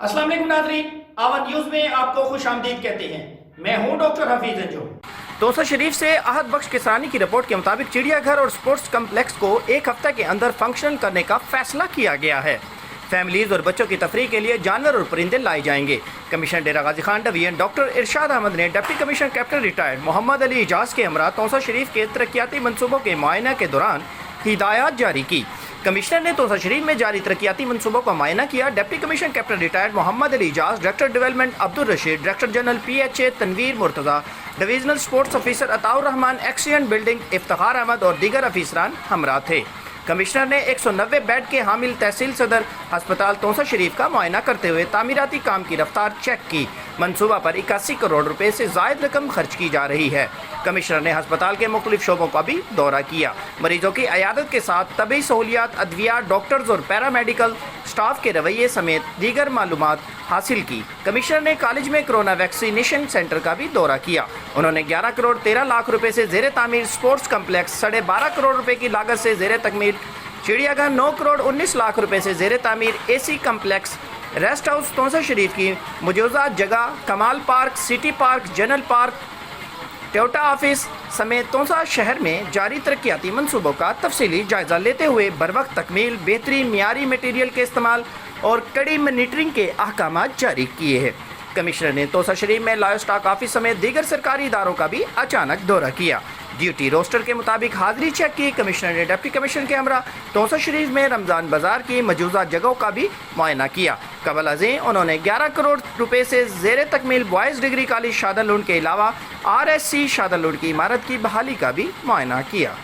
अस्सलाम वालेकुम नाज़रीन, आवन न्यूज़ में आपको खुश आमदीद कहते हैं। मैं हूं डॉक्टर हफीज अंजुम। तोसा शरीफ से अहद बख्श किसानी की रिपोर्ट के मुताबिक चिड़ियाघर और स्पोर्ट्स कम्प्लेक्स को एक हफ्ते के अंदर फंक्शन करने का फैसला किया गया है। फैमिलीज और बच्चों की तफरीह के लिए जानवर और परिंदे लाए जाएंगे। Commissioner Dera Ghazi Khan division doctor Irshad Ahmed ने deputy commissioner captain retired Mohammad Ali Ijaz के हमरा तोसा शरीफ के तरक्याती मनसूबों के मुआयना के दौरान हिदायत जारी की। कमिश्नर ने तोसा शरीफ में जारी तरक्याती मनसूबों का मुआयना किया। Deputy commissioner captain retired Mohammad Ali Ijaz, director development Abdul Rashid, director general PHA Tanveer Murtaza, divisional sports officer Ataur Rehman, accident building Iftikhar Ahmed और दीगर अफीसरान हमरा थे। कमिश्नर ने 190 बेड के हामिल तहसील सदर अस्पताल तोसा शरीफ का मुआयना करते हुए तामीराती काम की रफ्तार चेक की। मनसूबा पर 81 करोड़ रुपए से जायद रकम खर्च की जा रही है। कमिश्नर ने अस्पताल के मुख्तलिफ शोबों का भी दौरा किया। मरीजों की अयादत के साथ तबी सहूलियात, अद्वियात, डॉक्टर्स और पैरामेडिकल स्टाफ के रवैये समेत दीगर मालूमात हासिल की। कमिश्नर ने कॉलेज में कोरोना वैक्सीनेशन सेंटर का भी दौरा किया। उन्होंने 11 करोड़ 13 लाख रुपए से जेर तामीर स्पोर्ट्स कम्प्लेक्स, 12.5 करोड़ रुपए की लागत से जेर तकमील चिड़ियाघर, 9 करोड़ 19 लाख रुपए से जेर तामीर AC कम्प्लेक्स, रेस्ट हाउस तोसा शरीफ की मौजूदा जगह, कमाल park, city park, general park, Toyota office समेत तोसा शहर में जारी तरक्याती मनसूबों का तफसीली जायजा लेते हुए बरवक्त तकमील, बेहतरीन मियारी मटीरियल के इस्तेमाल और कड़ी मॉनिटरिंग के अहकाम जारी किए हैं। कमिश्नर ने तोसा शरीफ में लाइव स्टॉक ऑफिस समेत दीगर सरकारी इदारों का भी अचानक दौरा किया। ड्यूटी रोस्टर के मुताबिक हाजिरी चेक की। कमिश्नर ने डिप्टी कमिश्नर के हमरा तोसा शरीफ में रमज़ान बाजार की मौजूदा जगहों का भी मुआयना किया। कबल अज़ीं उन्होंने 11 करोड़ रुपए से जेर तकमील बॉयज़ डिग्री कॉलेज शादरलुंड के अलावा RSC शादरलुंड की इमारत की बहाली का भी मुआयना किया।